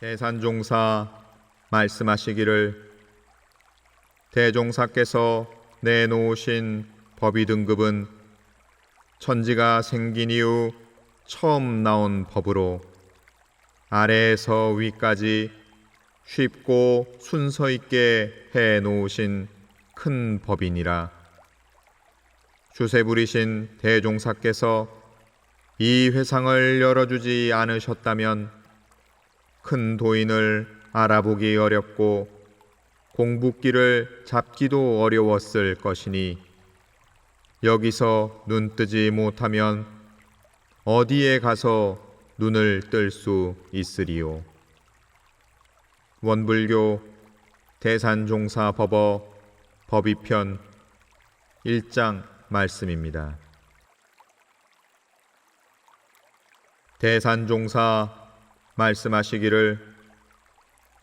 대산종사 말씀하시기를 대종사께서 내놓으신 법의 등급은 천지가 생긴 이후 처음 나온 법으로 아래에서 위까지 쉽고 순서 있게 해 놓으신 큰 법이니라. 주세 부리신 대종사께서 이 회상을 열어주지 않으셨다면 큰 도인을 알아보기 어렵고 공부기를 잡기도 어려웠을 것이니 여기서 눈 뜨지 못하면 어디에 가서 눈을 뜰 수 있으리요. 원불교 대산종사법어 법의편 1장 말씀입니다. 대산종사 말씀하시기를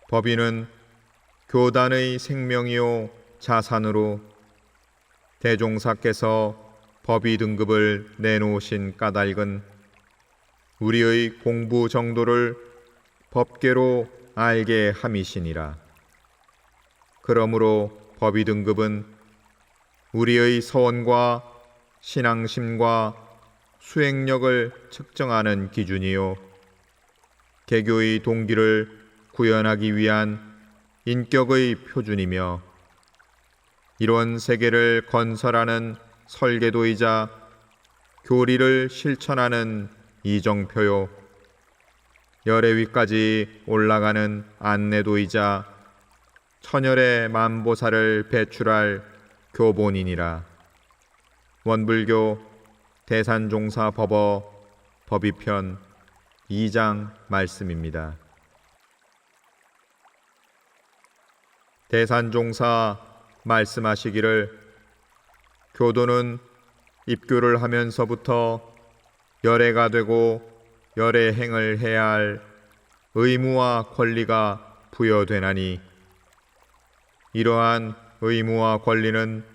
법인은 교단의 생명이요 자산으로 대종사께서 법의 등급을 내놓으신 까닭은 우리의 공부 정도를 법계로 알게 함이시니라. 그러므로 법의 등급은 우리의 서원과 신앙심과 수행력을 측정하는 기준이요 개교의 동기를 구현하기 위한 인격의 표준이며 이런 세계를 건설하는 설계도이자 교리를 실천하는 이정표요 열의 위까지 올라가는 안내도이자 천열의 만보살을 배출할 교본이니라. 원불교 대산종사법어 법의편 2장 말씀입니다. 대산종사 말씀하시기를 교도는 입교를 하면서부터 열애가 되고 열의 행을 해야 할 의무와 권리가 부여되나니 이러한 의무와 권리는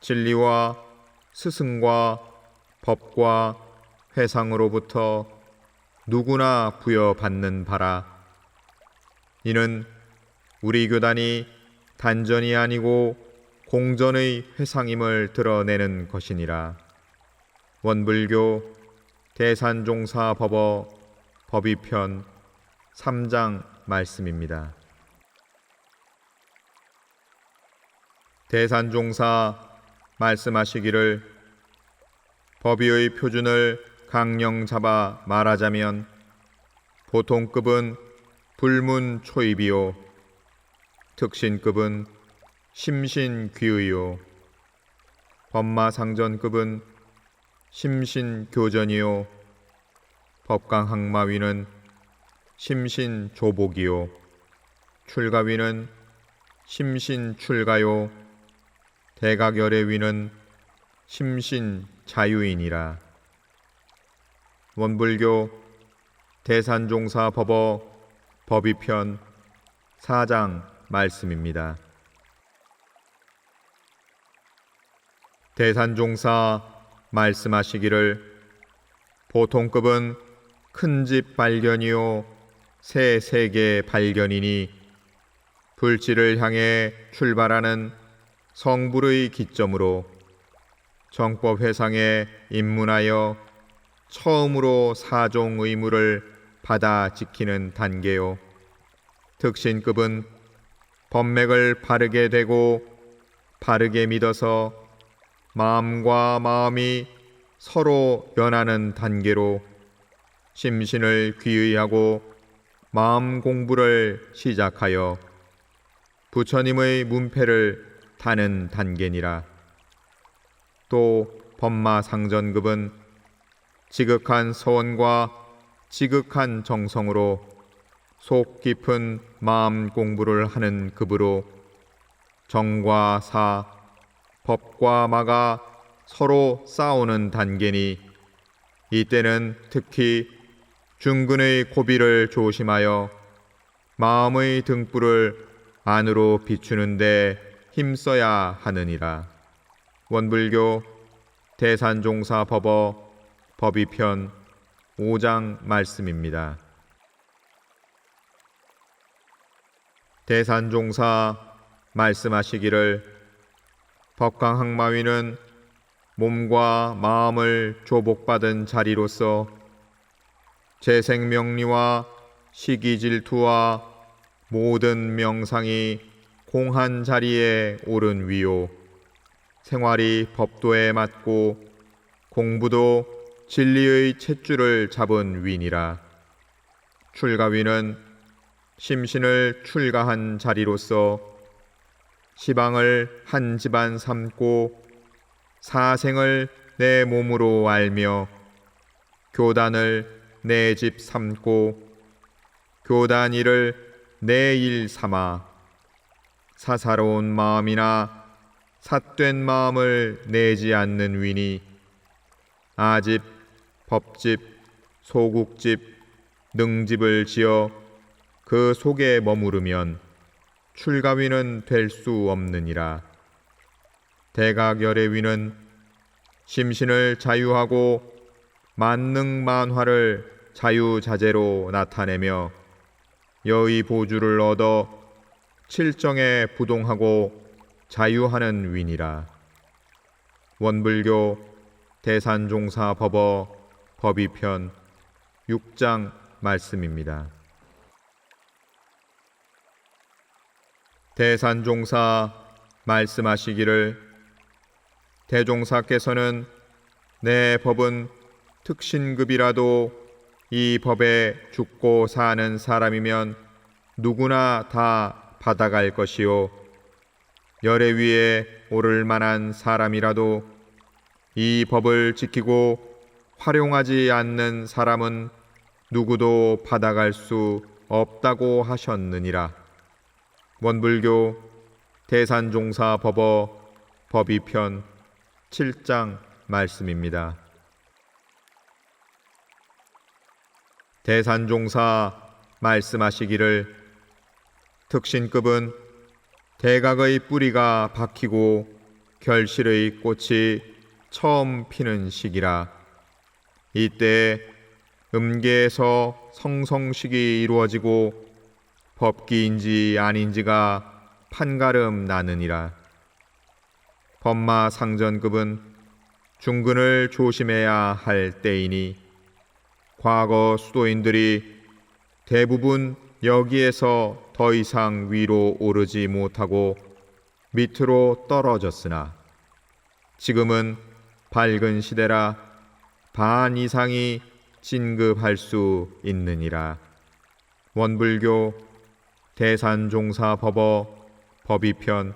진리와 스승과 법과 회상으로부터 누구나 부여받는 바라. 이는 우리 교단이 단전이 아니고 공전의 회상임을 드러내는 것이니라. 원불교 대산종사법어 법의편 3장 말씀입니다. 대산종사 말씀하시기를 법의의 표준을 강령 잡아 말하자면 보통급은 불문초입이요 특신급은 심신귀의요 법마상전급은 심신교전이요 법강항마위는 심신조복이요 출가위는 심신출가요 대각열애위는 심신자유이니라. 원불교 대산종사법어 법의편 4장 말씀입니다. 대산종사 말씀하시기를 보통급은 큰집 발견이요 새 세계 발견이니 불지를 향해 출발하는 성불의 기점으로 정법회상에 입문하여 처음으로 사종 의무를 받아 지키는 단계요 특신급은 법맥을 바르게 되고 바르게 믿어서 마음과 마음이 서로 연하는 단계로 심신을 귀의하고 마음 공부를 시작하여 부처님의 문패를 타는 단계니라. 또 법마상전급은 지극한 서원과 지극한 정성으로 속 깊은 마음 공부를 하는 급으로 정과 사, 법과 마가 서로 싸우는 단계니 이때는 특히 중근의 고비를 조심하여 마음의 등불을 안으로 비추는 데 힘써야 하느니라. 원불교 대산종사법어 법의편 5장 말씀입니다. 대산종사 말씀하시기를 법강항마위는 몸과 마음을 조복받은 자리로서 재생명리와 시기질투와 모든 명상이 공한 자리에 오른 위요, 생활이 법도에 맞고 공부도 진리의 탯줄을 잡은 위니라. 출가위는 심신을 출가한 자리로서 시방을 한 집안 삼고 사생을 내 몸으로 알며 교단을 내 집 삼고 교단 일을 내 일 삼아 사사로운 마음이나 삿된 마음을 내지 않는 위니 아집, 법집, 소국집, 능집을 지어 그 속에 머무르면 출가위는 될 수 없느니라. 대각열애위는 심신을 자유하고 만능만화를 자유자재로 나타내며 여의 보주를 얻어 칠정에 부동하고 자유하는 위니라. 원불교 대산종사 법어 법의편 6장 말씀입니다. 대산종사 말씀하시기를 대종사께서는 내 법은 특신급이라도 이 법에 죽고 사는 사람이면 누구나 다 받아갈 것이요, 열애 위에 오를 만한 사람이라도 이 법을 지키고 활용하지 않는 사람은 누구도 받아갈 수 없다고 하셨느니라. 원불교 대산종사 법어 법의편 7장 말씀입니다. 대산종사 말씀하시기를 특신급은 대각의 뿌리가 박히고 결실의 꽃이 처음 피는 시기라. 이때 음계에서 성성식이 이루어지고 법기인지 아닌지가 판가름 나느니라. 법마상전급은 중근을 조심해야 할 때이니 과거 수도인들이 대부분 여기에서 더 이상 위로 오르지 못하고 밑으로 떨어졌으나 지금은 밝은 시대라 반 이상이 진급할 수 있느니라. 원불교 대산종사 법어 법의편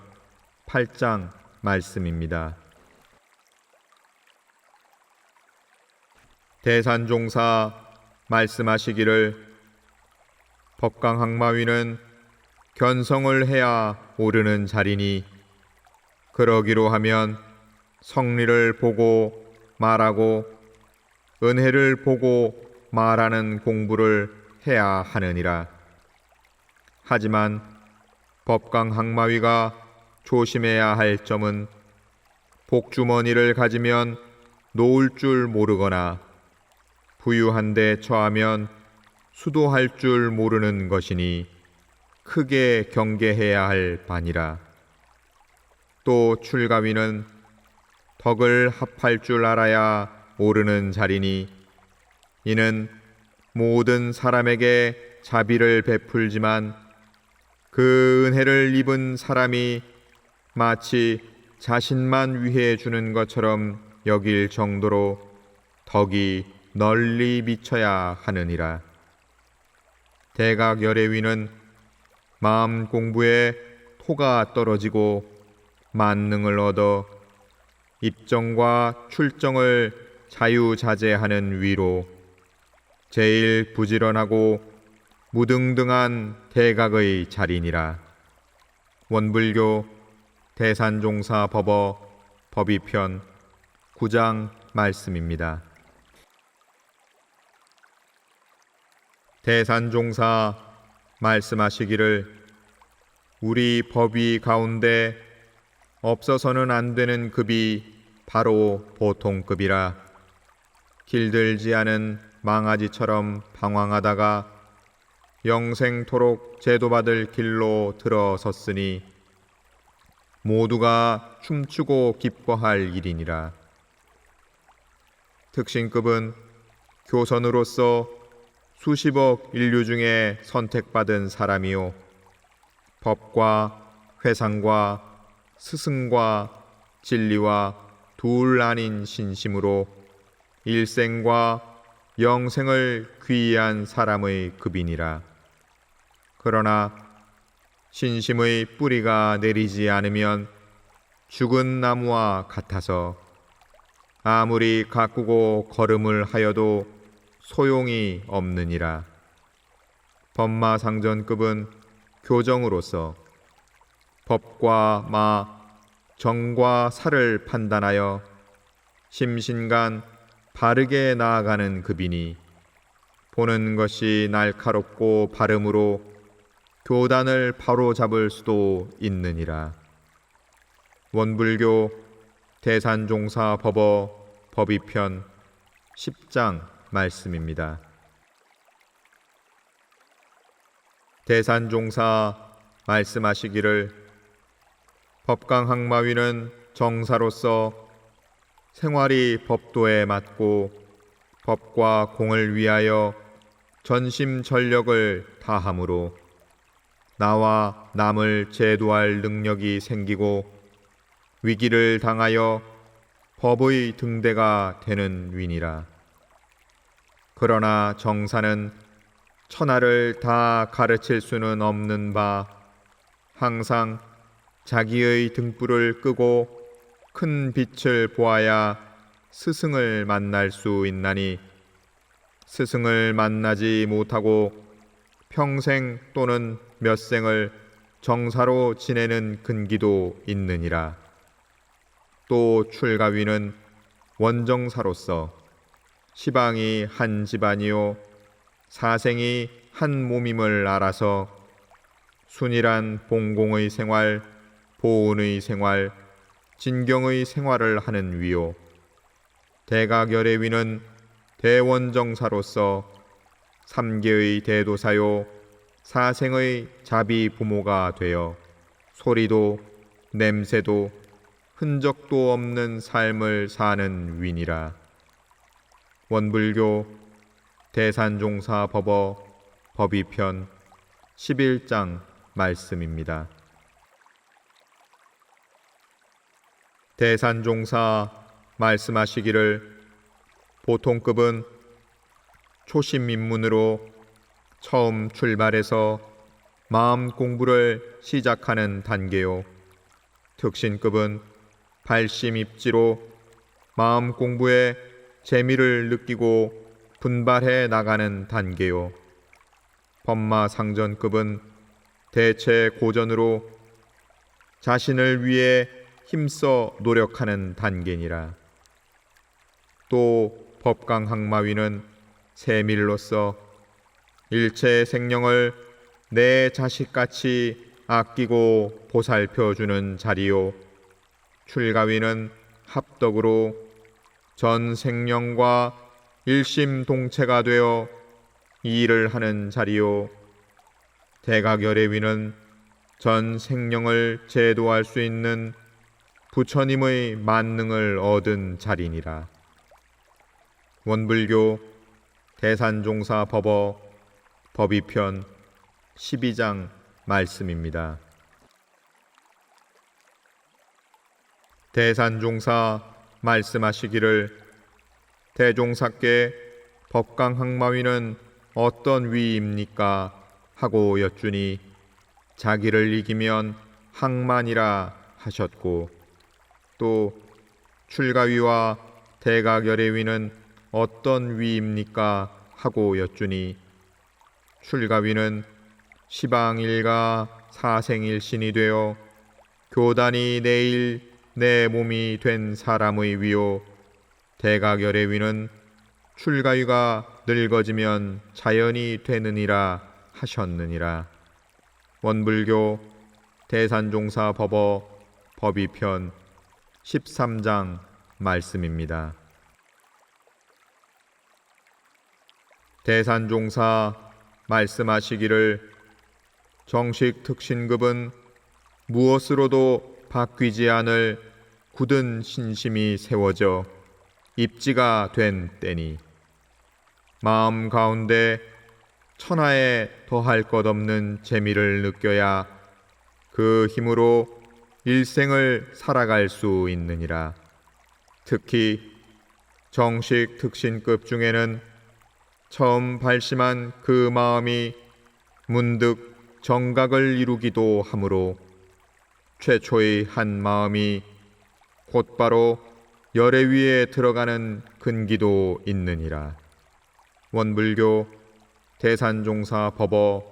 8장 말씀입니다. 대산종사 말씀하시기를 법강항마위는 견성을 해야 오르는 자리니 그러기로 하면 성리를 보고 말하고 은혜를 보고 말하는 공부를 해야 하느니라. 하지만 법강항마위가 조심해야 할 점은 복주머니를 가지면 놓을 줄 모르거나 부유한 데 처하면 수도할 줄 모르는 것이니 크게 경계해야 할 바니라. 또 출가위는 덕을 합할 줄 알아야 오르는 자리니 이는 모든 사람에게 자비를 베풀지만 그 은혜를 입은 사람이 마치 자신만 위해 주는 것처럼 여길 정도로 덕이 널리 미쳐야 하느니라. 대각열애위는 마음 공부에 토가 떨어지고 만능을 얻어 입정과 출정을 자유자재하는 위로 제일 부지런하고 무등등한 대각의 자리니라. 원불교 대산종사 법어 법의편 9장 말씀입니다. 대산종사 말씀하시기를 우리 법위 가운데 없어서는 안 되는 급이 바로 보통급이라. 길들지 않은 망아지처럼 방황하다가 영생토록 제도받을 길로 들어섰으니 모두가 춤추고 기뻐할 일이니라. 특신급은 교선으로서 수십억 인류 중에 선택받은 사람이요 법과 회상과 스승과 진리와 둘 아닌 신심으로 일생과 영생을 귀의한 사람의 급이니라. 그러나 신심의 뿌리가 내리지 않으면 죽은 나무와 같아서 아무리 가꾸고 걸음을 하여도 소용이 없느니라. 법마상전급은 교정으로서 법과 마, 정과 사를 판단하여 심신간 바르게 나아가는 급이니 보는 것이 날카롭고 바름으로 교단을 바로잡을 수도 있느니라. 원불교 대산종사 법어 법의편 10장 말씀입니다. 대산종사 말씀하시기를 법강학마위는 정사로서 생활이 법도에 맞고 법과 공을 위하여 전심전력을 다함으로 나와 남을 제도할 능력이 생기고 위기를 당하여 법의 등대가 되는 위니라. 그러나 정사는 천하를 다 가르칠 수는 없는 바 항상 자기의 등불을 끄고 큰 빛을 보아야 스승을 만날 수 있나니 스승을 만나지 못하고 평생 또는 몇 생을 정사로 지내는 근기도 있느니라. 또 출가위는 원정사로서 시방이 한 집안이요 사생이 한 몸임을 알아서 순일한 봉공의 생활, 보온의 생활, 진경의 생활을 하는 위요 대가결의 위는 대원정사로서 삼계의 대도사요 사생의 자비 부모가 되어 소리도 냄새도 흔적도 없는 삶을 사는 위니라. 원불교 대산종사 법어 법의편 11장 말씀입니다. 대산종사 말씀하시기를 보통급은 초심 입문으로 처음 출발해서 마음 공부를 시작하는 단계요 특신급은 발심 입지로 마음 공부에 재미를 느끼고 분발해 나가는 단계요 법마상전급은 대체 고전으로 자신을 위해 힘써 노력하는 단계니라. 또 법강학마위는 세밀로서 일체 생명을 내 자식같이 아끼고 보살펴주는 자리요 출가위는 합덕으로 전 생명과 일심동체가 되어 이 일을 하는 자리요 대가결의위는 전 생명을 제도할 수 있는 부처님의 만능을 얻은 자리니라. 원불교 대산종사 법어 법의편 12장 말씀입니다. 대산종사 말씀하시기를 대종사께 법강학마위는 어떤 위입니까? 하고 여쭈니 자기를 이기면 학만이라 하셨고 또 출가위와 대가결의위는 어떤 위입니까? 하고 여쭈니 출가위는 시방일가 사생일신이 되어 교단이 내일 내 몸이 된 사람의 위요 대가결의위는 출가위가 늙어지면 자연이 되느니라 하셨느니라. 원불교 대산종사 법어 법의편 13장 말씀입니다. 대산종사 말씀하시기를 정식 특신급은 무엇으로도 바뀌지 않을 굳은 신심이 세워져 입지가 된 때니 마음 가운데 천하에 더할 것 없는 재미를 느껴야 그 힘으로 일생을 살아갈 수 있느니라. 특히 정식 특신급 중에는 처음 발심한 그 마음이 문득 정각을 이루기도 하므로 최초의 한 마음이 곧바로 열애 위에 들어가는 근기도 있느니라. 원불교 대산종사 법어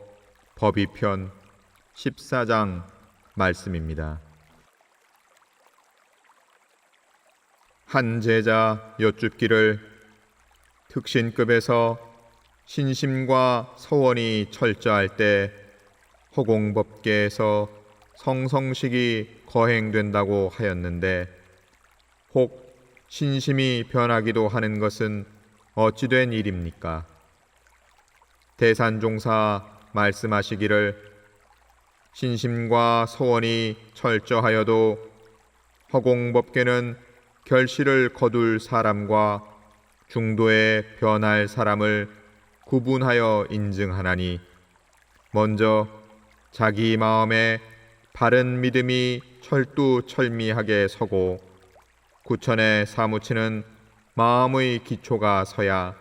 법의편 14장 말씀입니다. 한 제자 여쭙기를 특신급에서 신심과 서원이 철저할 때 허공법계에서 성성식이 거행된다고 하였는데 혹 신심이 변하기도 하는 것은 어찌된 일입니까? 대산종사 말씀하시기를 신심과 서원이 철저하여도 허공법계는 결실을 거둘 사람과 중도에 변할 사람을 구분하여 인증하나니 먼저 자기 마음에 바른 믿음이 철두철미하게 서고 구천에 사무치는 마음의 기초가 서야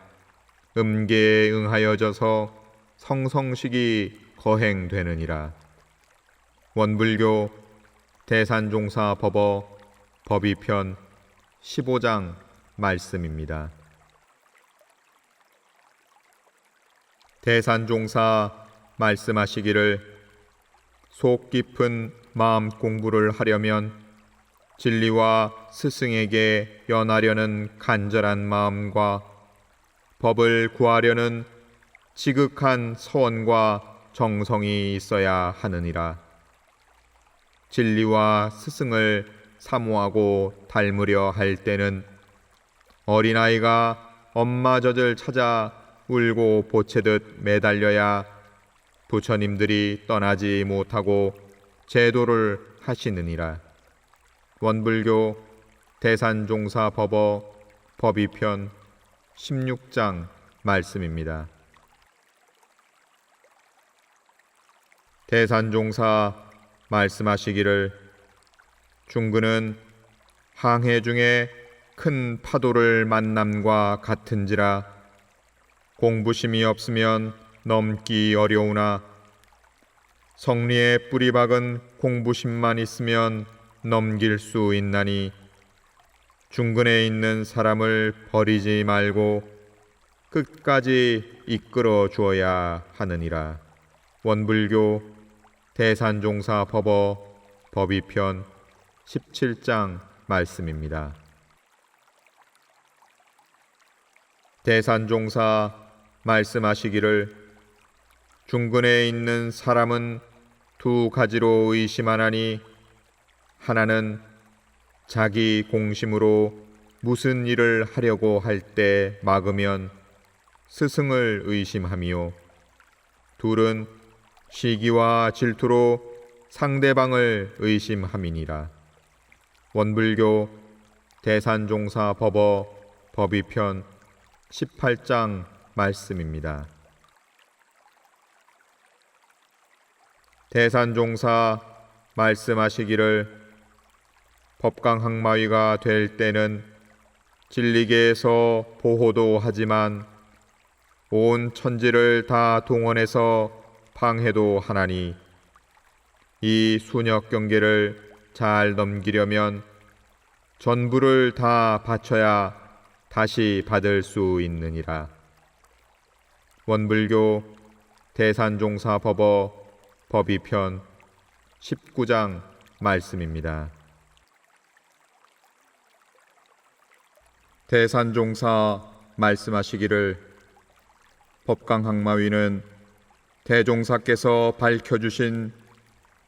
음계에 응하여져서 성성식이 거행되느니라. 원불교 대산종사 법어 법의편 15장 말씀입니다. 대산종사 말씀하시기를 속 깊은 마음 공부를 하려면 진리와 스승에게 연하려는 간절한 마음과 법을 구하려는 지극한 서원과 정성이 있어야 하느니라. 진리와 스승을 사모하고 닮으려 할 때는 어린아이가 엄마 젖을 찾아 울고 보채듯 매달려야 부처님들이 떠나지 못하고 제도를 하시느니라. 원불교 대산종사 법어 법의편 16장 말씀입니다. 대산종사 말씀하시기를 중근은 항해 중에 큰 파도를 만남과 같은지라 공부심이 없으면 넘기 어려우나 성리의 뿌리박은 공부심만 있으면 넘길 수 있나니 중근에 있는 사람을 버리지 말고 끝까지 이끌어 주어야 하느니라. 원불교 대산종사 법어 법의편 17장 말씀입니다. 대산종사 말씀하시기를 중근에 있는 사람은 두 가지로 의심하나니 하나는 자기 공심으로 무슨 일을 하려고 할 때 막으면 스승을 의심하며 둘은 시기와 질투로 상대방을 의심함이니라. 원불교 대산종사 법어 법의편 18장 말씀입니다. 대산종사 말씀하시기를 법강항마위가 될 때는 진리계에서 보호도 하지만 온 천지를 다 동원해서 방해도 하나니 이 순역 경계를 잘 넘기려면 전부를 다 바쳐야 다시 받을 수 있느니라. 원불교 대산종사 법어 법의편 19장 말씀입니다. 대산종사 말씀하시기를 법강항마위는 대종사께서 밝혀주신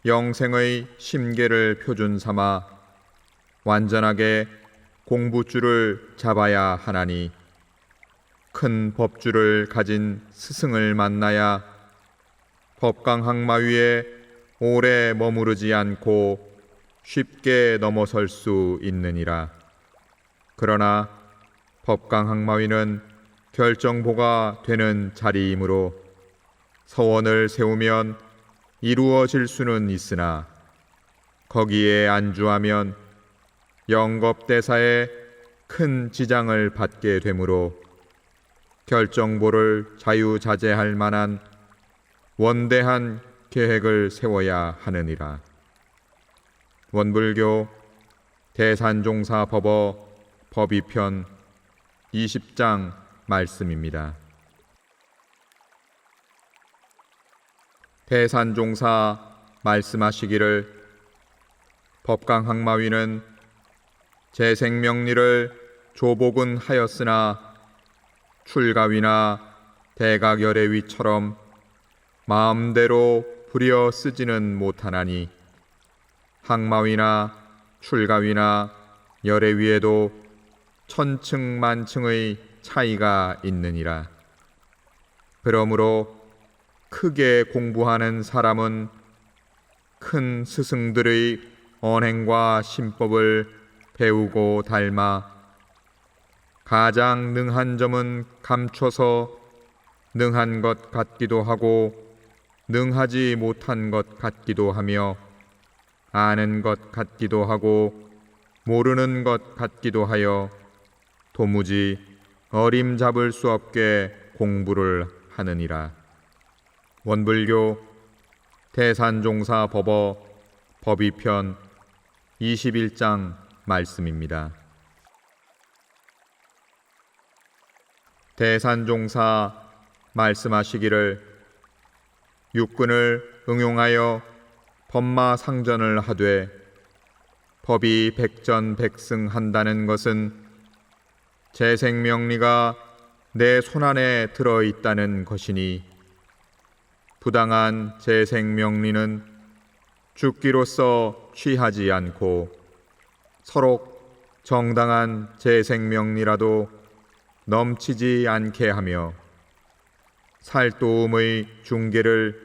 영생의 심계를 표준 삼아 완전하게 공부줄을 잡아야 하나니 큰 법줄을 가진 스승을 만나야 법강 항마 위에 오래 머무르지 않고 쉽게 넘어설 수 있느니라. 그러나 법강 항마 위는 결정보가 되는 자리이므로 서원을 세우면 이루어질 수는 있으나 거기에 안주하면 영겁대사에 큰 지장을 받게 되므로 결정보를 자유자재할 만한 원대한 계획을 세워야 하느니라. 원불교 대산종사법어 법의편 20장 말씀입니다. 대산종사 말씀하시기를 법강항마위는 재생명리를 조복은 하였으나 출가위나 대각열애위처럼 마음대로 부려 쓰지는 못하나니 항마위나 출가위나 열애위에도 천층만층의 차이가 있느니라. 그러므로 크게 공부하는 사람은 큰 스승들의 언행과 신법을 배우고 닮아 가장 능한 점은 감춰서 능한 것 같기도 하고 능하지 못한 것 같기도 하며 아는 것 같기도 하고 모르는 것 같기도 하여 도무지 어림잡을 수 없게 공부를 하느니라. 원불교 대산종사 법어 법의편 21장 말씀입니다. 대산종사 말씀하시기를 육군을 응용하여 법마상전을 하되 법이 백전백승한다는 것은 재생명리가 내 손안에 들어있다는 것이니 부당한 재생명리는 죽기로서 취하지 않고 서로 정당한 재생명리라도 넘치지 않게 하며 살도움의 중계를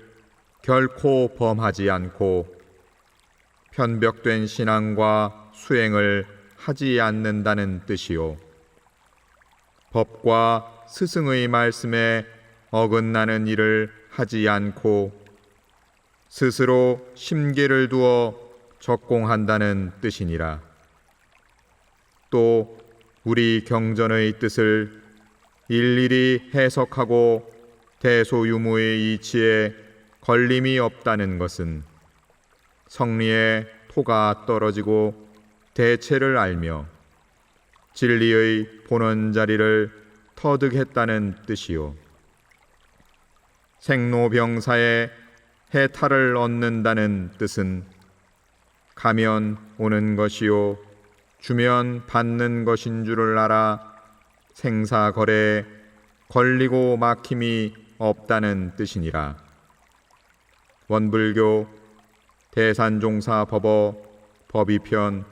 결코 범하지 않고 편벽된 신앙과 수행을 하지 않는다는 뜻이요. 법과 스승의 말씀에 어긋나는 일을 하지 않고 스스로 심계를 두어 적공한다는 뜻이니라. 또 우리 경전의 뜻을 일일이 해석하고 대소유무의 이치에 걸림이 없다는 것은 성리에 토가 떨어지고 대체를 알며 진리의 본원 자리를 터득했다는 뜻이요. 생로병사에 해탈을 얻는다는 뜻은 가면 오는 것이요 주면 받는 것인 줄을 알아 생사거래에 걸리고 막힘이 없다는 뜻이니라. 원불교 대산종사 법어 법의편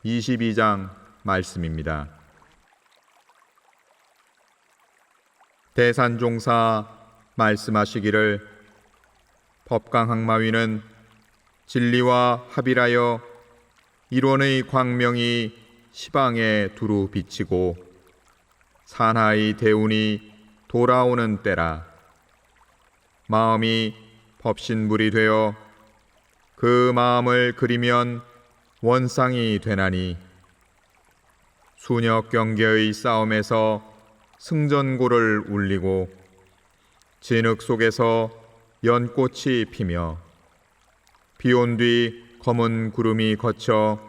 22장 말씀입니다. 대산종사 말씀하시기를 법강항마위는 진리와 합일하여 일원의 광명이 시방에 두루 비치고 산하의 대운이 돌아오는 때라. 마음이 법신불이 되어 그 마음을 그리면 원상이 되나니 수녀 경계의 싸움에서 승전고를 울리고 진흙 속에서 연꽃이 피며 비온 뒤 검은 구름이 거쳐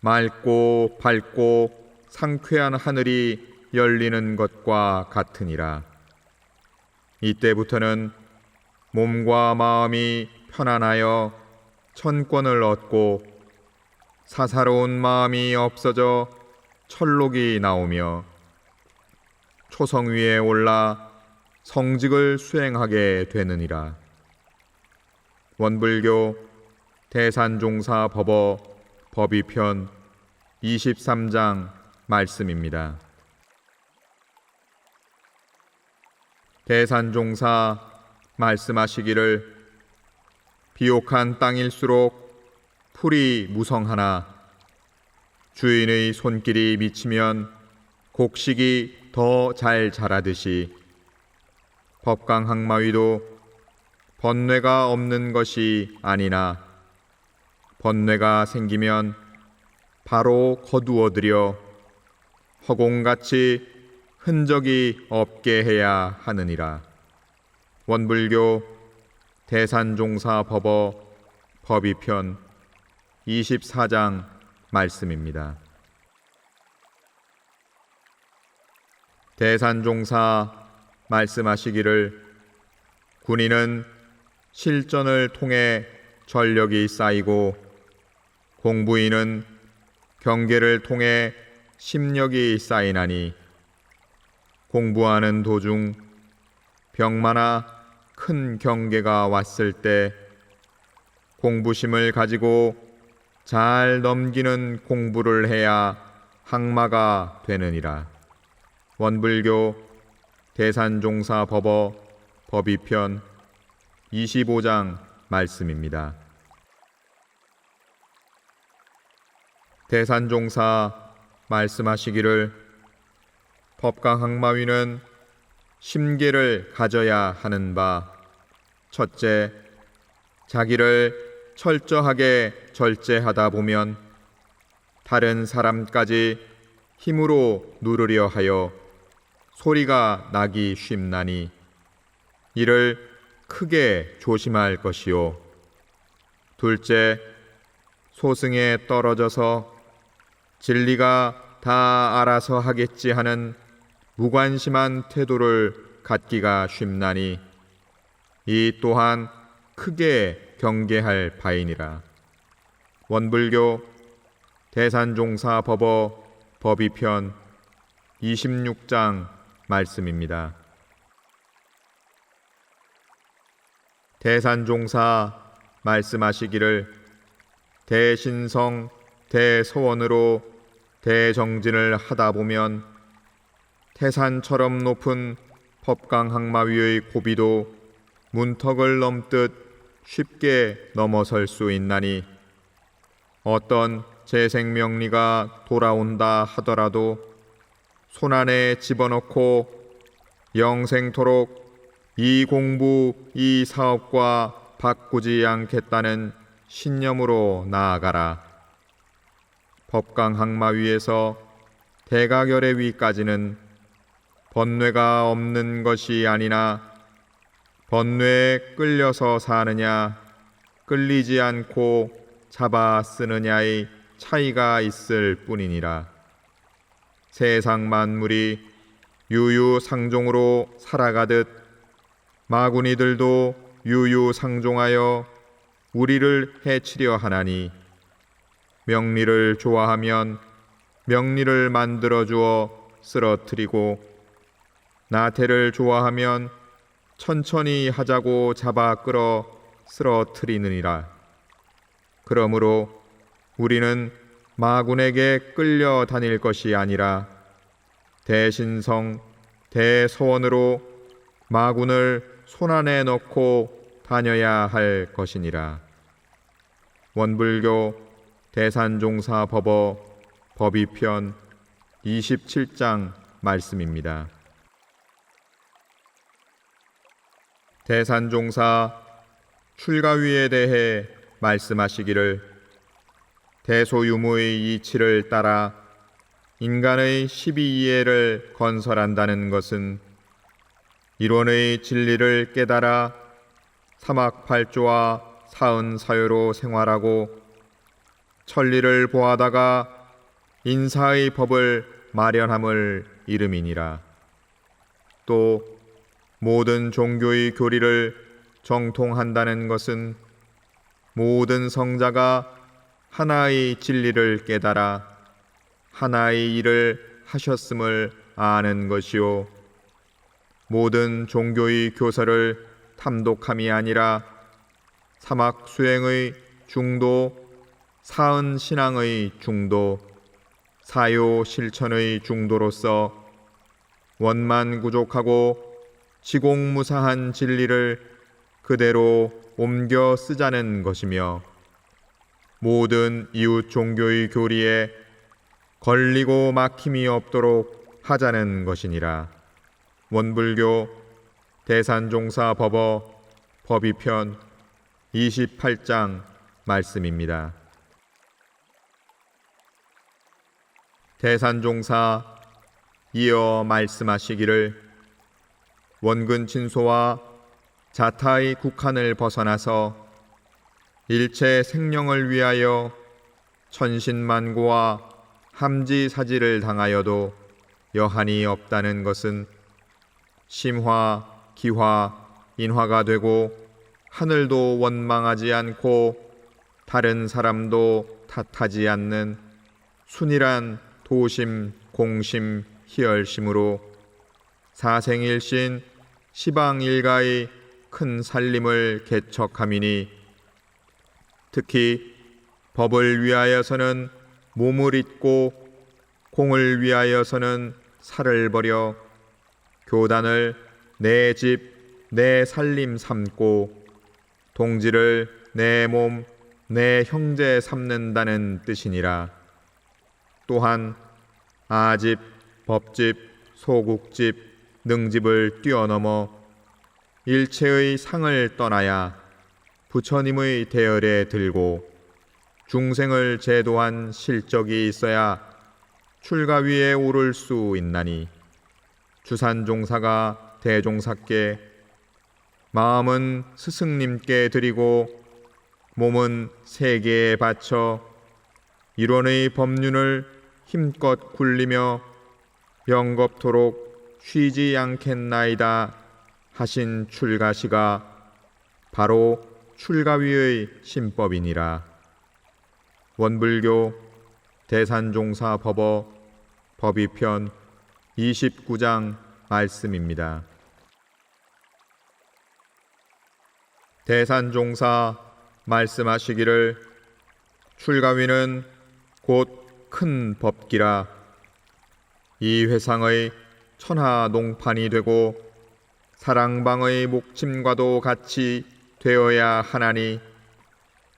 맑고 밝고 상쾌한 하늘이 열리는 것과 같으니라. 이때부터는 몸과 마음이 편안하여 천권을 얻고 사사로운 마음이 없어져 철록이 나오며 초성 위에 올라 성직을 수행하게 되느니라. 원불교 대산종사 법어 법의편 23장 말씀입니다. 대산종사 말씀하시기를 비옥한 땅일수록 풀이 무성하나 주인의 손길이 미치면 곡식이 더 잘 자라듯이 법강항마위도 번뇌가 없는 것이 아니나 번뇌가 생기면 바로 거두어들여 허공같이 흔적이 없게 해야 하느니라. 원불교 대산종사 법어 법의편 24장 말씀입니다. 대산종사 말씀하시기를 군인은 실전을 통해 전력이 쌓이고 공부인은 경계를 통해 심력이 쌓이나니 공부하는 도중 병마나 큰 경계가 왔을 때 공부심을 가지고 잘 넘기는 공부를 해야 항마가 되느니라. 원불교 대산종사 법어 법의편 25장 말씀입니다. 대산종사 말씀하시기를 법강항마위는 심계를 가져야 하는 바 첫째, 자기를 철저하게 절제하다 보면 다른 사람까지 힘으로 누르려 하여 소리가 나기 쉽나니 이를 크게 조심할 것이요. 둘째, 소승에 떨어져서 진리가 다 알아서 하겠지 하는 무관심한 태도를 갖기가 쉽나니 이 또한 크게 경계할 바이니라. 원불교 대산종사 법어 법의편 26장 말씀입니다. 대산종사 말씀하시기를 대신성 대서원으로 대정진을 하다 보면 태산처럼 높은 법강항마위의 고비도 문턱을 넘듯 쉽게 넘어설 수 있나니 어떤 재생명리가 돌아온다 하더라도 손안에 집어넣고 영생토록 이 공부 이 사업과 바꾸지 않겠다는 신념으로 나아가라. 법강항마위에서 대가결의 위까지는 번뇌가 없는 것이 아니나 번뇌에 끌려서 사느냐 끌리지 않고 잡아 쓰느냐의 차이가 있을 뿐이니라. 세상 만물이 유유상종으로 살아가듯 마구니들도 유유상종하여 우리를 해치려 하나니 명리를 좋아하면 명리를 만들어 주어 쓰러뜨리고 나태를 좋아하면 천천히 하자고 잡아 끌어 쓰러뜨리느니라. 그러므로 우리는 마군에게 끌려 다닐 것이 아니라 대신성 대서원으로 마군을 손안에 넣고 다녀야 할 것이니라. 원불교 대산종사 법어 법의편 27장 말씀입니다. 대산종사 출가위에 대해 말씀하시기를 대소유무의 이치를 따라 인간의 12이해를 건설한다는 것은 일원의 진리를 깨달아 사막팔조와 사은사유로 생활하고 천리를 보하다가 인사의 법을 마련함을 이름이니라. 또 모든 종교의 교리를 정통한다는 것은 모든 성자가 하나의 진리를 깨달아 하나의 일을 하셨음을 아는 것이요 모든 종교의 교서를 탐독함이 아니라 사막 수행의 중도, 사은 신앙의 중도, 사요 실천의 중도로서 원만구족하고 지공무사한 진리를 그대로 옮겨 쓰자는 것이며 모든 이웃 종교의 교리에 걸리고 막힘이 없도록 하자는 것이니라. 원불교 대산종사 법어 법의편 28장 말씀입니다. 대산종사 이어 말씀하시기를 원근 친소와 자타의 국한을 벗어나서 일체 생령을 위하여 천신만고와 함지사지를 당하여도 여한이 없다는 것은 심화, 기화, 인화가 되고 하늘도 원망하지 않고 다른 사람도 탓하지 않는 순일한 도심, 공심, 희열심으로 사생일신 시방일가의 큰 살림을 개척함이니 특히 법을 위하여서는 몸을 잇고 공을 위하여서는 살을 버려 교단을 내 집, 내 살림 삼고 동지를 내 몸, 내 형제 삼는다는 뜻이니라. 또한 아집, 법집, 소국집, 능집을 뛰어넘어 일체의 상을 떠나야 부처님의 대열에 들고 중생을 제도한 실적이 있어야 출가 위에 오를 수 있나니 주산종사가 대종사께 마음은 스승님께 드리고 몸은 세계에 바쳐 일원의 법륜을 힘껏 굴리며 영겁토록 쉬지 않겠나이다 하신 출가시가 바로 출가위의 신법이니라. 원불교 대산종사 법어 법의편 29장 말씀입니다. 대산종사 말씀하시기를 출가위는 곧 큰 법기라. 이 회상의 천하 농판이 되고 사랑방의 목침과도 같이 되어야 하나니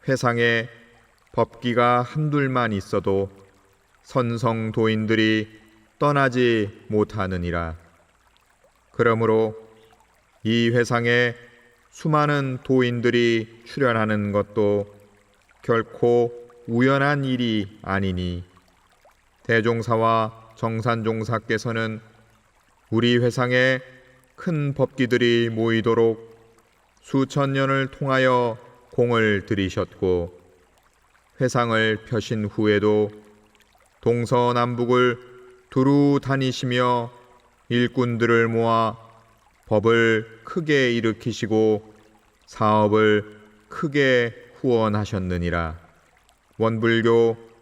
회상에 법기가 한둘만 있어도 선성도인들이 떠나지 못하느니라. 그러므로 이 회상에 수많은 도인들이 출연하는 것도 결코 우연한 일이 아니니 대종사와 정산종사께서는 우리 회상에 큰 법기들이 모이도록 수천 년을 통하여 공을 들이셨고 회상을 펴신 후에도 동서남북을 두루 다니시며 일꾼들을 모아 법을 크게 일으키시고 사업을 크게 후원하셨느니라. 원불교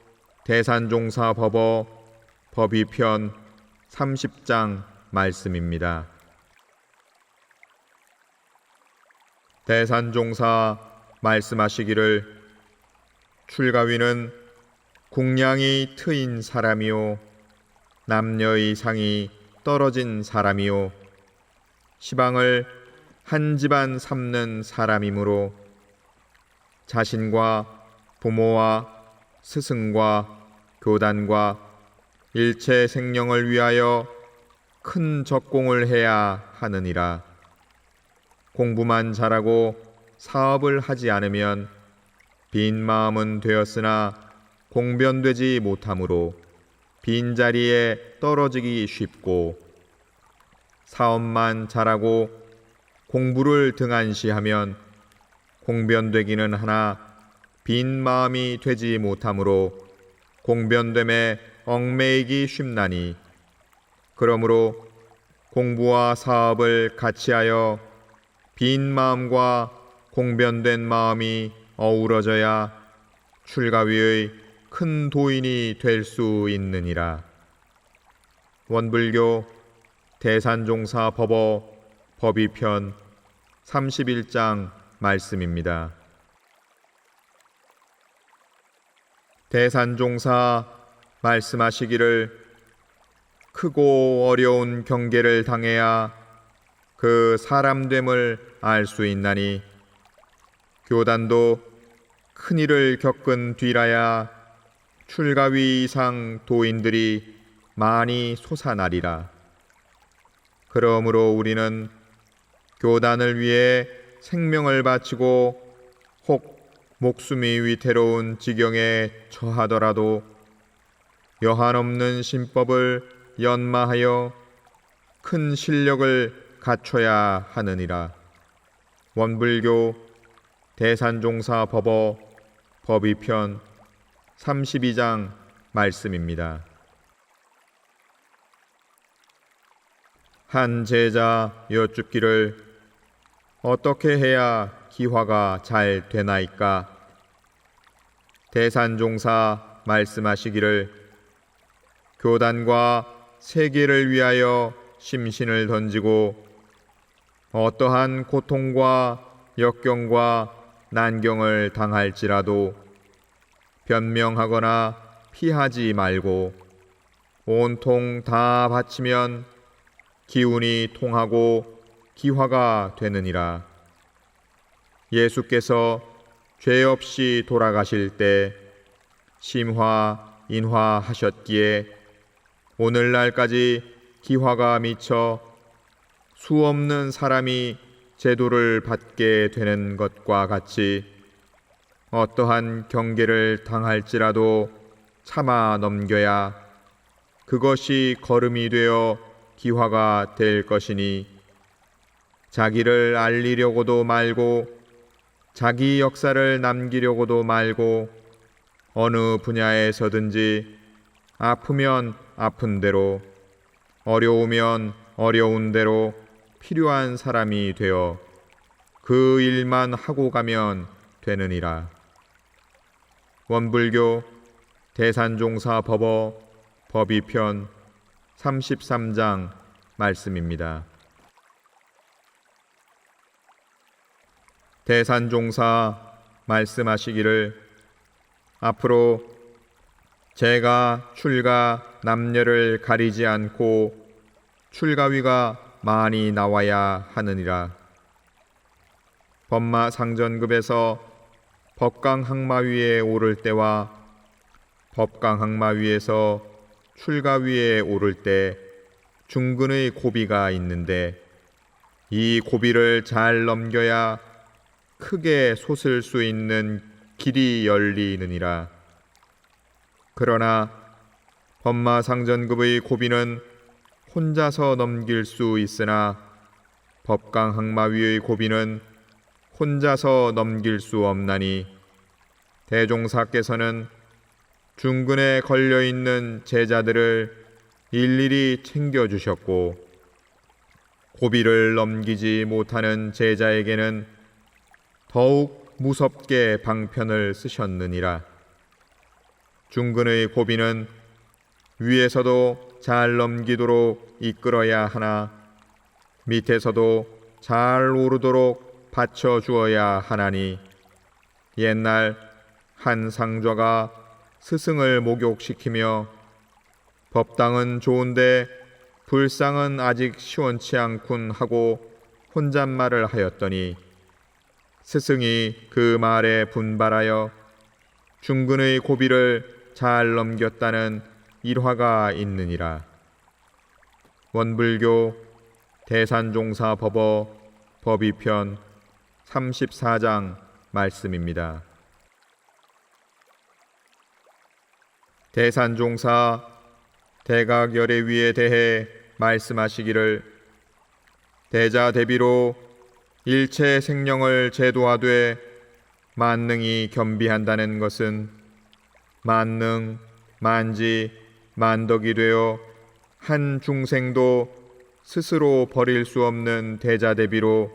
대산종사 법어 법의편 30장 말씀입니다. 대산종사 말씀하시기를 출가위는 궁량이 트인 사람이요 남녀의 상이 떨어진 사람이요 시방을 한 집안 삼는 사람이므로 자신과 부모와 스승과 교단과 일체 생령을 위하여 큰 적공을 해야 하느니라. 공부만 잘하고 사업을 하지 않으면 빈 마음은 되었으나 공변되지 못하므로 빈자리에 떨어지기 쉽고 사업만 잘하고 공부를 등한시하면 공변되기는 하나 빈 마음이 되지 못하므로 공변됨에 얽매이기 쉽나니 그러므로 공부와 사업을 같이하여 빈 마음과 공변된 마음이 어우러져야 출가위의 큰 도인이 될 수 있느니라. 원불교 대산종사 법어 법의편 31장 말씀입니다. 대산종사 말씀하시기를 크고 어려운 경계를 당해야 그 사람됨을 알 수 있나니 교단도 큰 일을 겪은 뒤라야 출가위 이상 도인들이 많이 솟아나리라. 그러므로 우리는 교단을 위해 생명을 바치고 혹 목숨이 위태로운 지경에 처하더라도 여한없는 신법을 연마하여 큰 실력을 갖춰야 하느니라. 원불교 대산종사 법어 법의편 32장 말씀입니다. 한 제자 여쭙기를 어떻게 해야 기화가 잘 되나이까? 대산종사 말씀하시기를 교단과 세계를 위하여 심신을 던지고 어떠한 고통과 역경과 난경을 당할지라도 변명하거나 피하지 말고 온통 다 바치면 기운이 통하고 기화가 되느니라. 예수께서 죄 없이 돌아가실 때 심화, 인화하셨기에 오늘날까지 기화가 미쳐 수없는 사람이 제도를 받게 되는 것과 같이 어떠한 경계를 당할지라도 참아 넘겨야 그것이 걸음이 되어 기화가 될 것이니 자기를 알리려고도 말고 자기 역사를 남기려고도 말고 어느 분야에서든지 아프면 아픈 대로 어려우면 어려운 대로 필요한 사람이 되어 그 일만 하고 가면 되느니라. 원불교 대산종사 법어 법의편 33장 말씀입니다. 대산종사 말씀하시기를 앞으로 제가 출가 남녀를 가리지 않고 출가위가 많이 나와야 하느니라. 법마상전급에서 법강항마위에 오를 때와 법강항마위에서 출가위에 오를 때 중근의 고비가 있는데 이 고비를 잘 넘겨야 크게 솟을 수 있는 길이 열리느니라. 그러나 법마상전급의 고비는 혼자서 넘길 수 있으나 법강항마위의 고비는 혼자서 넘길 수 없나니 대종사께서는 중근에 걸려있는 제자들을 일일이 챙겨주셨고 고비를 넘기지 못하는 제자에게는 더욱 무섭게 방편을 쓰셨느니라. 중근의 고비는 위에서도 잘 넘기도록 이끌어야 하나 밑에서도 잘 오르도록 받쳐주어야 하나니 옛날 한 상좌가 스승을 목욕시키며 법당은 좋은데 불상은 아직 시원치 않군 하고 혼잣말을 하였더니 스승이 그 말에 분발하여 중근의 고비를 잘 넘겼다는 일화가 있느니라. 원불교 대산종사 법어 법의편 34장 말씀입니다. 대산종사 대각열애위에 대해 말씀하시기를 대자 대비로 일체 생령을 제도하되 만능이 겸비한다는 것은 만능, 만지, 만덕이 되어 한 중생도 스스로 버릴 수 없는 대자 대비로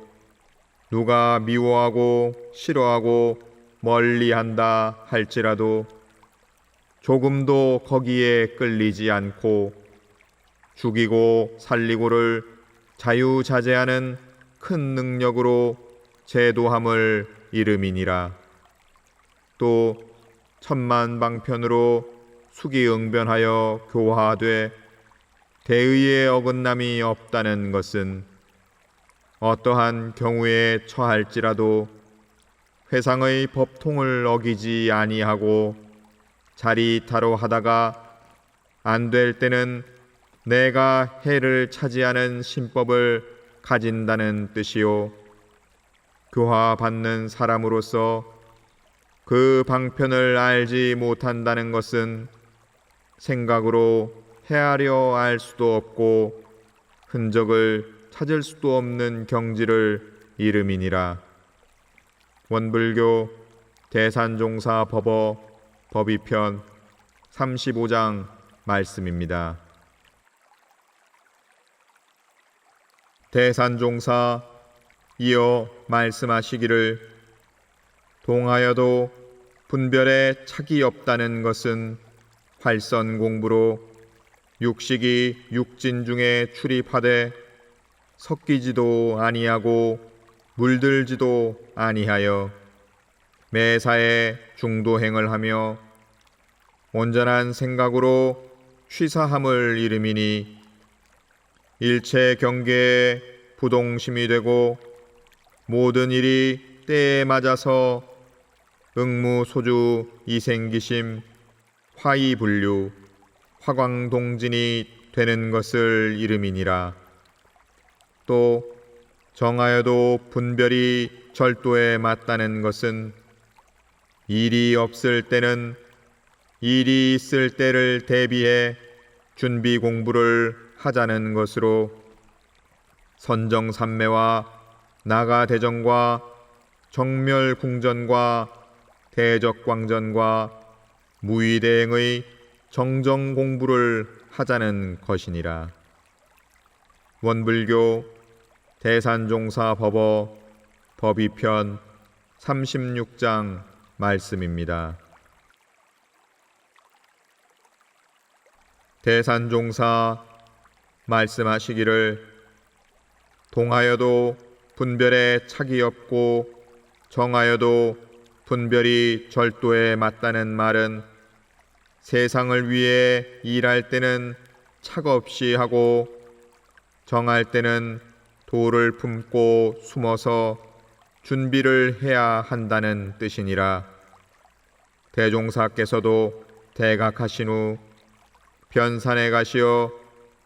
누가 미워하고 싫어하고 멀리한다 할지라도 조금도 거기에 끌리지 않고 죽이고 살리고를 자유자재하는 큰 능력으로 제도함을 이름이니라. 또 천만방편으로 수기응변하여 교화하되 대의의 어긋남이 없다는 것은 어떠한 경우에 처할지라도 회상의 법통을 어기지 아니하고 자리타로 하다가 안 될 때는 내가 해를 차지하는 신법을 가진다는 뜻이요, 교화받는 사람으로서 그 방편을 알지 못한다는 것은 생각으로 헤아려 알 수도 없고 흔적을 찾을 수도 없는 경지를 이름이니라. 원불교 대산종사 법어 법의편 35장 말씀입니다. 대산종사 이어 말씀하시기를 동하여도 분별에 착이 없다는 것은 활선 공부로 육식이 육진 중에 출입하되 섞이지도 아니하고 물들지도 아니하여 매사에 중도행을 하며 온전한 생각으로 취사함을 이름이니 일체 경계에 부동심이 되고 모든 일이 때에 맞아서 응무소주 이생기심 화이분류 화광동진이 되는 것을 이름이니라. 또 정하여도 분별이 절도에 맞다는 것은 일이 없을 때는 일이 있을 때를 대비해 준비 공부를 하자는 것으로 선정삼매와 나가대정과 정멸궁전과 대적광전과 무의대행의 정정 공부를 하자는 것이니라. 원불교 대산종사 법어 법의편 36장 말씀입니다. 대산종사 말씀하시기를 동하여도 분별에 착이 없고 정하여도 분별이 절도에 맞다는 말은 세상을 위해 일할 때는 착 없이 하고 정할 때는 도를 품고 숨어서 준비를 해야 한다는 뜻이니라. 대종사께서도 대각하신 후 변산에 가시어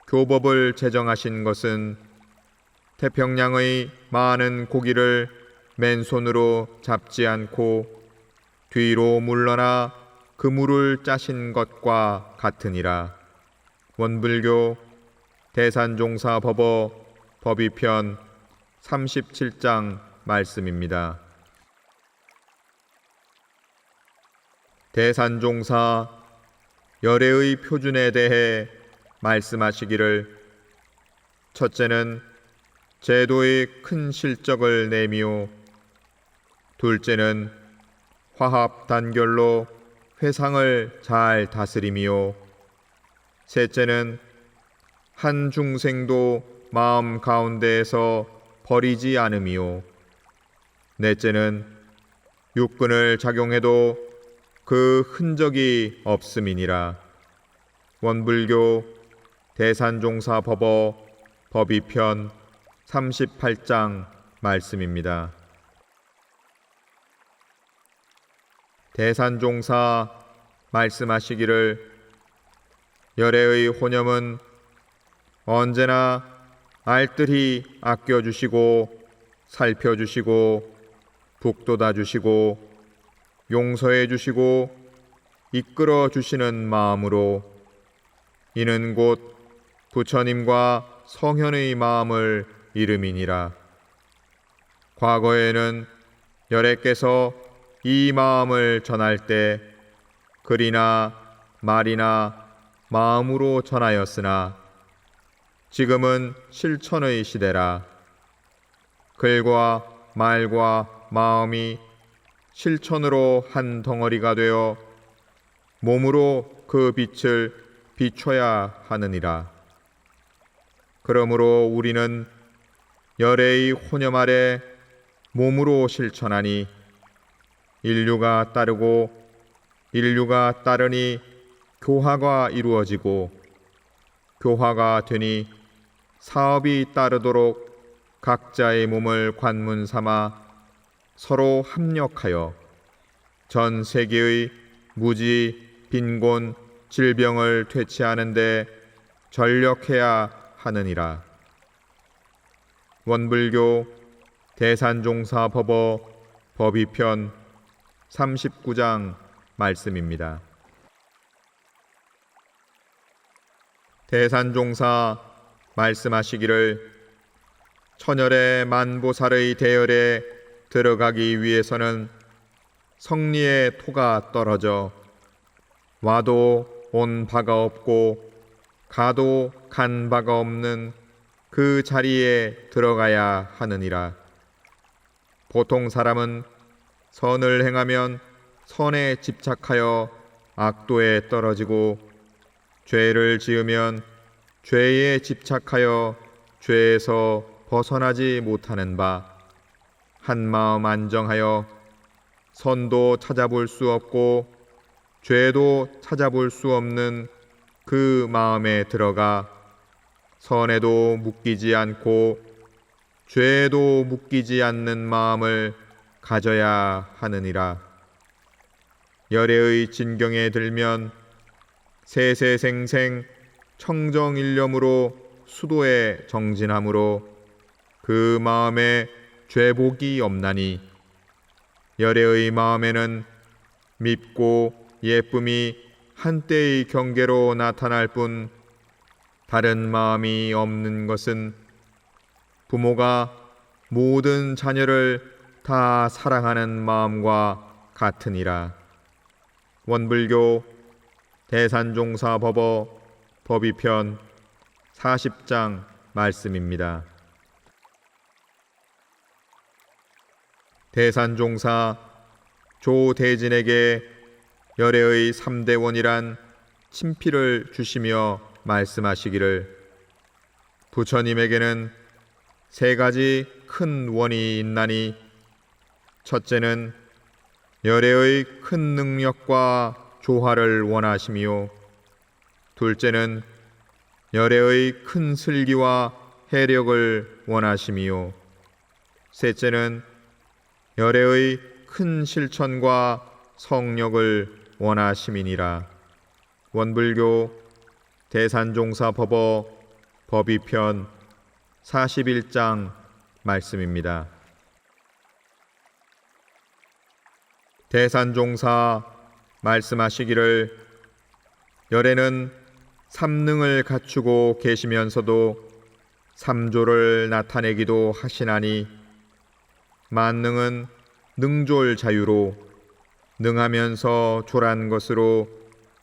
교법을 제정하신 것은 태평양의 많은 고기를 맨손으로 잡지 않고 뒤로 물러나 그물을 짜신 것과 같으니라. 원불교 대산종사 법어 법의편 37장 말씀입니다. 대산종사 열애의 표준에 대해 말씀하시기를 첫째는 제도의 큰 실적을 내미오 둘째는 화합 단결로 회상을 잘 다스림이요 셋째는 한 중생도 마음 가운데에서 버리지 않음이요 넷째는 육근을 작용해도 그 흔적이 없음이니라. 원불교 대산종사 법어 법의편 38장 말씀입니다. 대산종사 말씀하시기를 열애의 혼염은 언제나 알뜰히 아껴주시고 살펴주시고 북돋아 주시고 용서해 주시고 이끌어 주시는 마음으로 이는 곧 부처님과 성현의 마음을 이름이니라. 과거에는 열애께서 이 마음을 전할 때 글이나 말이나 마음으로 전하였으나 지금은 실천의 시대라. 글과 말과 마음이 실천으로 한 덩어리가 되어 몸으로 그 빛을 비춰야 하느니라. 그러므로 우리는 열애의 혼염 아래 몸으로 실천하니 인류가 따르고 인류가 따르니 교화가 이루어지고 교화가 되니 사업이 따르도록 각자의 몸을 관문 삼아 서로 합력하여 전 세계의 무지, 빈곤, 질병을 퇴치하는 데 전력해야 하느니라. 원불교 대산종사법어 법의편 39장 말씀입니다. 대산종사 말씀하시기를 천열의 만보살의 대열에 들어가기 위해서는 성리의 토가 떨어져 와도 온 바가 없고 가도 간 바가 없는 그 자리에 들어가야 하느니라. 보통 사람은 선을 행하면 선에 집착하여 악도에 떨어지고 죄를 지으면 죄에 집착하여 죄에서 벗어나지 못하는 바, 한마음 안정하여 선도 찾아볼 수 없고 죄도 찾아볼 수 없는 그 마음에 들어가 선에도 묶이지 않고 죄에도 묶이지 않는 마음을 가져야 하느니라. 열애의 진경에 들면 세세생생 청정일념으로 수도에 정진함으로 그 마음에 죄복이 없나니 열애의 마음에는 밉고 예쁨이 한때의 경계로 나타날 뿐 다른 마음이 없는 것은 부모가 모든 자녀를 다 사랑하는 마음과 같으니라. 원불교 대산종사법어 법의편 40장 말씀입니다. 대산종사 조대진에게 열애의 3대원이란 친필을 주시며 말씀하시기를 부처님에게는 세 가지 큰 원이 있나니 첫째는 열애의 큰 능력과 조화를 원하시며 둘째는 열애의 큰 슬기와 해력을 원하시며 셋째는 열애의 큰 실천과 성력을 원하심이니라. 원불교 대산종사법어 법의편 41장 말씀입니다. 대산종사 말씀하시기를 열애는 삼능을 갖추고 계시면서도 삼조를 나타내기도 하시나니 만능은 능졸 자유로 능하면서 졸한 것으로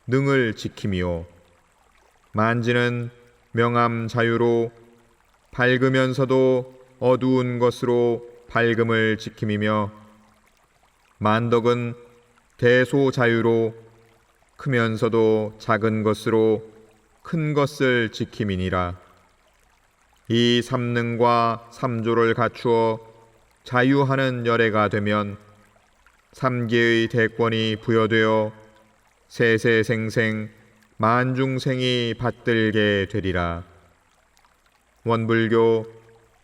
능을 지키며 만지는 명암 자유로 밝으면서도 어두운 것으로 밝음을 지킴이며 만덕은 대소 자유로 크면서도 작은 것으로 큰 것을 지킴이니라. 이 삼능과 삼조를 갖추어 자유하는 열애가 되면 삼계의 대권이 부여되어 세세생생 만중생이 받들게 되리라. 원불교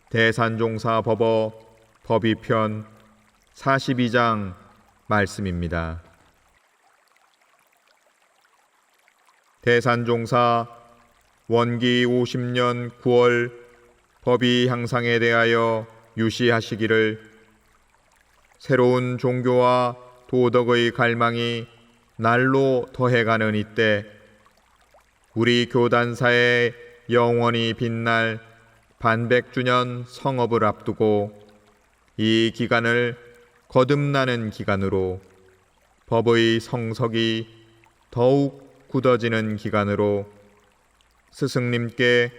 대산종사법어 법의편 42장 말씀입니다. 대산종사 원기 50년 9월 법의 향상에 대하여 유시하시기를 새로운 종교와 도덕의 갈망이 날로 더해가는 이때 우리 교단사에 영원히 빛날 반백주년 성업을 앞두고 이 기간을 거듭나는 기간으로 법의 성석이 더욱 굳어지는 기간으로 스승님께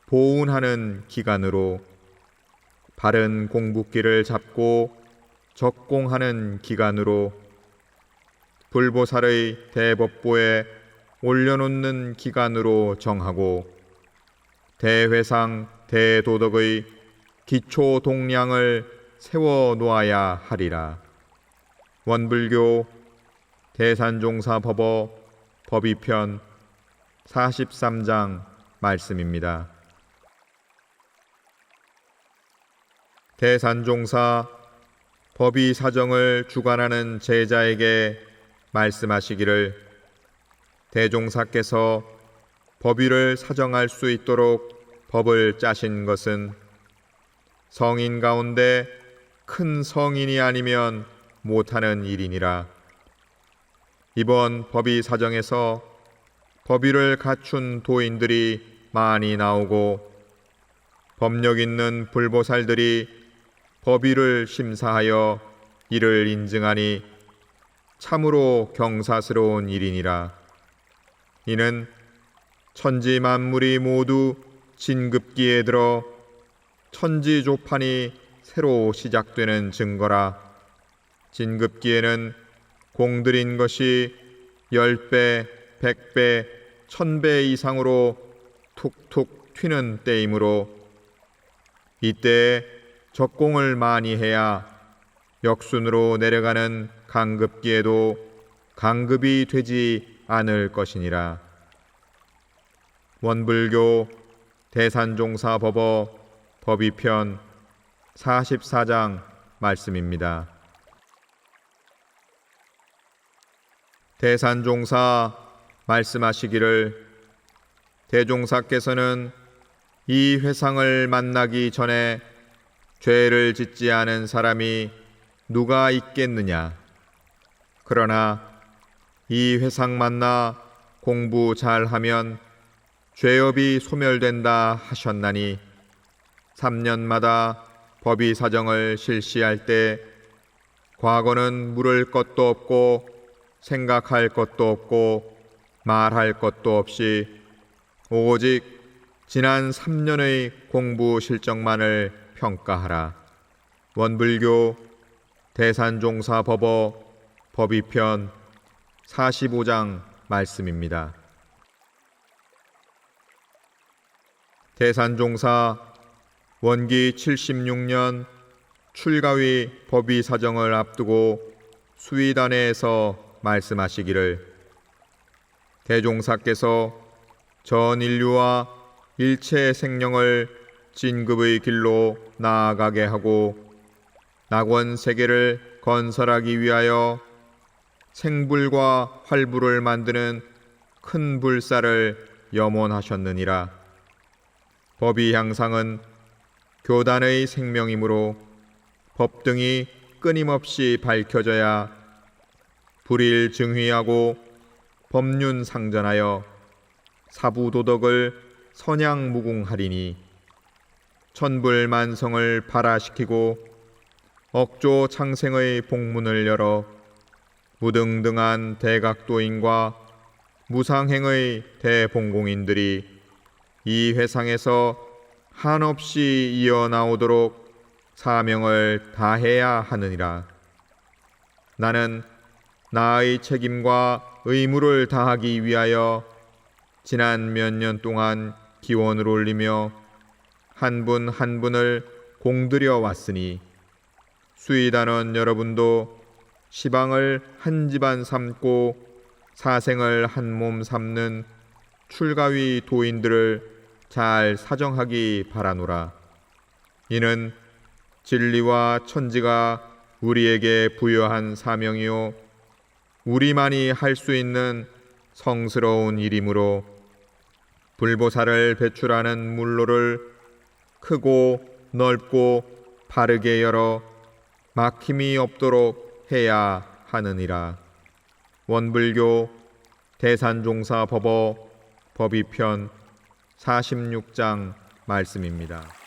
보훈하는 기간으로 바른 공부길을 잡고 적공하는 기간으로 불보살의 대법보에 올려놓는 기간으로 정하고 대회상 대도덕의 기초 동량을 세워놓아야 하리라. 원불교 대산종사법어 법의편 43장 말씀입니다. 대산종사 법의 사정을 주관하는 제자에게 말씀하시기를 대종사께서 법의를 사정할 수 있도록 법을 짜신 것은 성인 가운데 큰 성인이 아니면 못하는 일이니라. 이번 법의 사정에서 법의를 갖춘 도인들이 많이 나오고 법력 있는 불보살들이 법의를 심사하여 이를 인증하니 참으로 경사스러운 일이니라. 이는 천지 만물이 모두 진급기에 들어 천지조판이 새로 시작되는 증거라. 진급기에는 공들인 것이 10배, 100배, 1000배 이상으로 툭툭 튀는 때이므로 이때에 적공을 많이 해야 역순으로 내려가는 강급기에도 강급이 되지 않을 것이니라. 원불교 대산종사법어 법의편 44장 말씀입니다. 대산종사 말씀하시기를 대종사께서는 이 회상을 만나기 전에 죄를 짓지 않은 사람이 누가 있겠느냐. 그러나 이 회상 만나 공부 잘하면 죄업이 소멸된다 하셨나니 3년마다 법의 사정을 실시할 때 과거는 물을 것도 없고 생각할 것도 없고 말할 것도 없이 오직 지난 3년의 공부 실적만을 평가하라. 원불교 대산종사법어 법의편 45장 말씀입니다. 대산종사 원기 76년 출가위 법의 사정을 앞두고 수의단회에서 말씀하시기를 대종사께서 전 인류와 일체 생령을 진급의 길로 나아가게 하고 낙원 세계를 건설하기 위하여 생불과 활불을 만드는 큰 불사를 염원하셨느니라. 법의 향상은 교단의 생명이므로 법등이 끊임없이 밝혀져야 불일 증휘하고 법륜 상전하여 사부도덕을 선양무궁하리니 천불만성을 발화시키고 억조 창생의 복문을 열어 무등등한 대각도인과 무상행의 대봉공인들이 이 회상에서 한없이 이어나오도록 사명을 다해야 하느니라. 나는 나의 책임과 의무를 다하기 위하여 지난 몇 년 동안 기원을 올리며 한 분 한 분을 공들여 왔으니 수의단원 여러분도 시방을 한 집안 삼고 사생을 한 몸 삼는 출가위 도인들을 잘 사정하기 바라노라. 이는 진리와 천지가 우리에게 부여한 사명이요 우리만이 할 수 있는 성스러운 일이므로 불보살을 배출하는 물로를 크고 넓고 바르게 열어 막힘이 없도록 해야 하느니라. 원불교 대산종사법어 법의편 46장 말씀입니다.